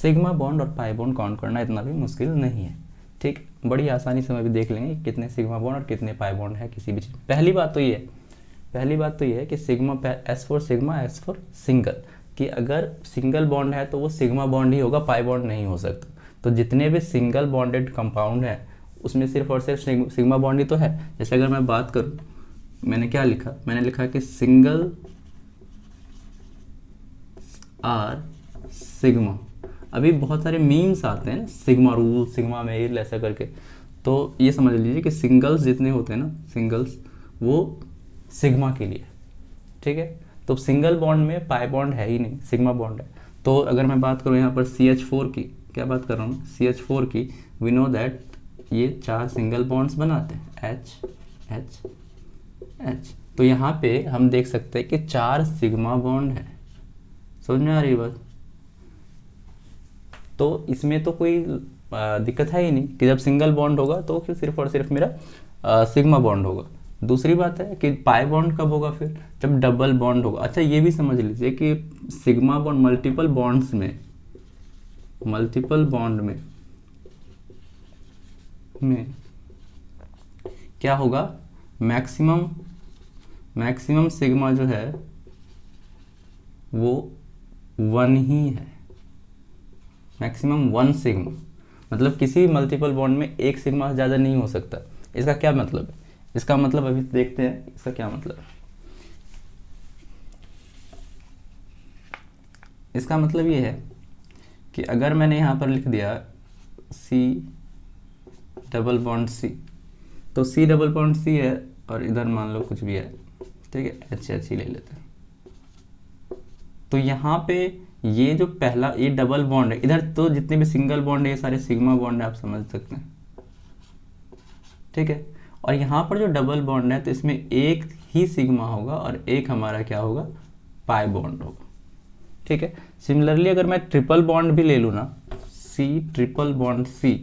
Sigma bond और pi bond count करना इतना भी मुश्किल नहीं है, ठीक। बड़ी आसानी से हम अभी देख लेंगे कितने सिग्मा बॉन्ड और कितने पाई बॉन्ड है किसी भी चीज़। पहली बात तो ये है कि sigma S for sigma, S for single, कि अगर सिंगल बॉन्ड है तो वो सिग्मा बॉन्ड ही होगा, पाई बॉन्ड नहीं हो सकता। तो जितने भी सिंगल बॉन्डेड कंपाउंड है उसमें सिर्फ और सिर्फ सिग्मा बॉन्ड ही तो है। जैसे अगर मैं बात करूँ, मैंने क्या लिखा, मैंने लिखा कि सिंगल आर सिग्मा। अभी बहुत सारे मीम्स आते हैं, सिग्मा रूल, सिग्मा मेल, ऐसा करके। तो ये समझ लीजिए कि सिंगल्स जितने होते हैं ना, सिंगल्स, वो सिग्मा के लिए, ठीक है। तो सिंगल बॉन्ड में पाई बॉन्ड है ही नहीं, सिग्मा बॉन्ड है। तो अगर मैं बात करूँ यहाँ पर CH4 की, क्या बात कर रहा हूँ, CH4 की, वी नो दैट ये 4 सिंगल बॉन्ड्स बनाते हैं, H H H। तो यहाँ पे हम देख सकते हैं कि 4 सिग्मा बॉन्ड है। समझ में आ रही बात? तो इसमें तो कोई दिक्कत है ही नहीं कि जब सिंगल बॉन्ड होगा तो फिर सिर्फ और सिर्फ मेरा सिग्मा बॉन्ड होगा। दूसरी बात है कि पाई बॉन्ड कब होगा, फिर जब डबल बॉन्ड होगा। अच्छा, ये भी समझ लीजिए कि सिग्मा बॉन्ड मल्टीपल बॉन्ड्स में, मल्टीपल बॉन्ड में क्या होगा, मैक्सिमम सिग्मा जो है वो 1 ही है, मैक्सिमम 1 सिग्मा। मतलब किसी मल्टीपल बॉन्ड में एक सिग्मा से ज़्यादा नहीं हो सकता। इसका क्या मतलब है? इसका मतलब अभी देखते हैं इसका क्या मतलब है। इसका मतलब ये है कि अगर मैंने यहाँ पर लिख दिया C डबल बॉन्ड C, तो C डबल बॉन्ड C है और इधर मान लो कुछ भी है, ठीक है, H ही ले लेते हैं। तो यहाँ पे ये जो पहला ये डबल बॉन्ड है, इधर तो जितने भी सिंगल बॉन्ड है ये सारे सिग्मा बॉन्ड है, आप समझ सकते हैं, ठीक है। और यहाँ पर जो डबल बॉन्ड है तो इसमें एक ही सिग्मा होगा और एक हमारा क्या होगा, पाई बॉन्ड होगा, ठीक है। सिमिलरली अगर मैं ट्रिपल बॉन्ड भी ले लूँ ना, C ट्रिपल बॉन्ड C,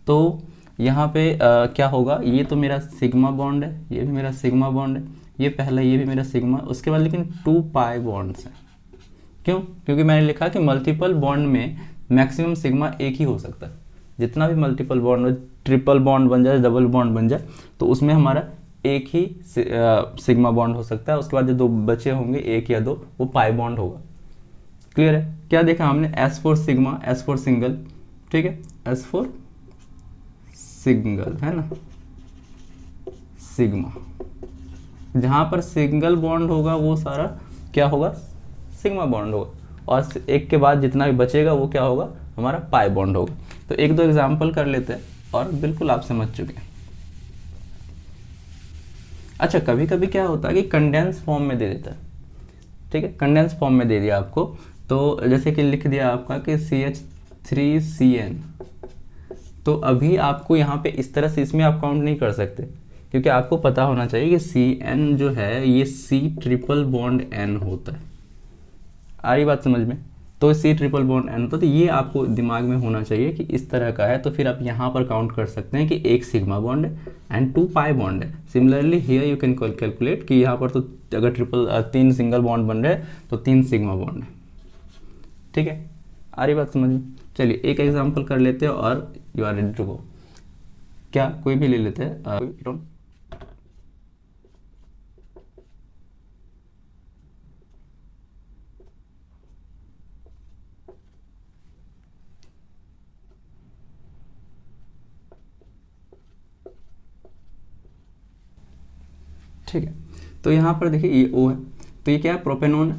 तो यहाँ पे क्या होगा, ये तो मेरा सिग्मा बॉन्ड है, ये भी मेरा सिग्मा बॉन्ड है, ये पहला, ये भी मेरा सिग्मा, उसके बाद लेकिन 2 पाई बॉन्ड्स हैं। क्यों? क्योंकि मैंने लिखा कि मल्टीपल बॉन्ड में मैक्सिमम सिग्मा एक ही हो सकता है। जितना भी मल्टीपल बॉन्ड हो, ट्रिपल बॉन्ड बन जाए, डबल बॉन्ड बन जाए, तो उसमें हमारा एक ही सिग्मा बॉन्ड हो सकता है। उसके बाद जो 2 बचे होंगे, 1 या 2, वो पाई बॉन्ड होगा। क्लियर है? क्या देखा हमने, S for sigma, S for single, ठीक है, S फॉर सिंगल, है ना, सिग्मा। जहां पर सिंगल बॉन्ड होगा वो सारा क्या होगा, सिग्मा बॉन्ड होगा, और एक के बाद जितना भी बचेगा वो क्या होगा, हमारा पाई बॉन्ड होगा। तो 1-2 एग्जाम्पल कर लेते हैं और बिल्कुल आप समझ चुके हैं। अच्छा, कभी कभी क्या होता है कि कंडेंस फॉर्म में दे देता है, ठीक है, कंडेंस फॉर्म में दे दिया आपको। तो जैसे कि लिख दिया आपका कि CH3CN, तो अभी आपको यहाँ पे इस तरह से इसमें आप काउंट नहीं कर सकते, क्योंकि आपको पता होना चाहिए कि CN जो है ये C ट्रिपल बॉन्ड N होता है। आ रही बात समझ में? तो C ट्रिपल बॉन्ड N होता है, तो ये आपको दिमाग में होना चाहिए कि इस तरह का है। तो फिर आप यहाँ पर काउंट कर सकते हैं कि 1 सिग्मा बॉन्ड है एंड 2 पाई बॉन्ड है। Similarly here you can calculate कि यहाँ पर तो अगर 3 सिंगल बॉन्ड बन रहे हैं तो 3 सिग्मा बॉन्ड है, ठीक है। आ रही बात समझ में? चलिए एक एग्जांपल कर लेते हैं और you are ready to go. क्या कोई भी ले लेते हैं, ठीक है। तो यहाँ पर देखिए ये O है, तो ये क्या है, प्रोपेनॉन है,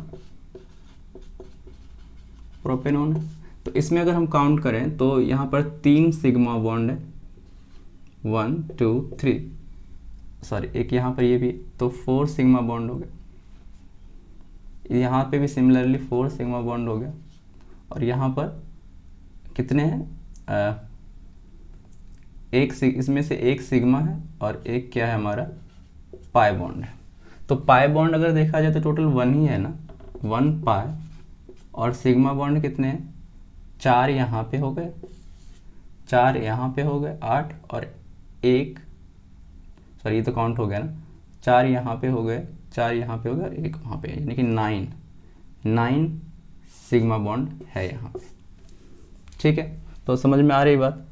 प्रोपेनॉन है। तो इसमें अगर हम काउंट करें तो यहाँ पर 3 सिग्मा बॉन्ड है, 1 2 3, सॉरी एक यहाँ पर ये भी, तो 4 सिग्मा बॉन्ड हो गया। यहाँ पे भी सिमिलरली 4 सिग्मा बॉन्ड हो गया। और यहाँ पर कितने हैं, इसमें से 1 सिग्मा है और एक क्या है हमारा, पाई बॉन्ड है। तो पाई बॉन्ड अगर देखा जाए तो टोटल 1 ही है ना, 1 पाई, और सिग्मा बॉन्ड कितने हैं, 4 यहाँ पे हो गए, 4 यहाँ पे हो गए, 8, और 1, सॉरी ये तो काउंट हो गया ना, 4 यहाँ पे हो गए, 4 यहाँ पे हो गए और 1 वहाँ पे, यानी कि 9 सिग्मा बॉन्ड है यहाँ पे। ठीक है, तो समझ में आ रही बात।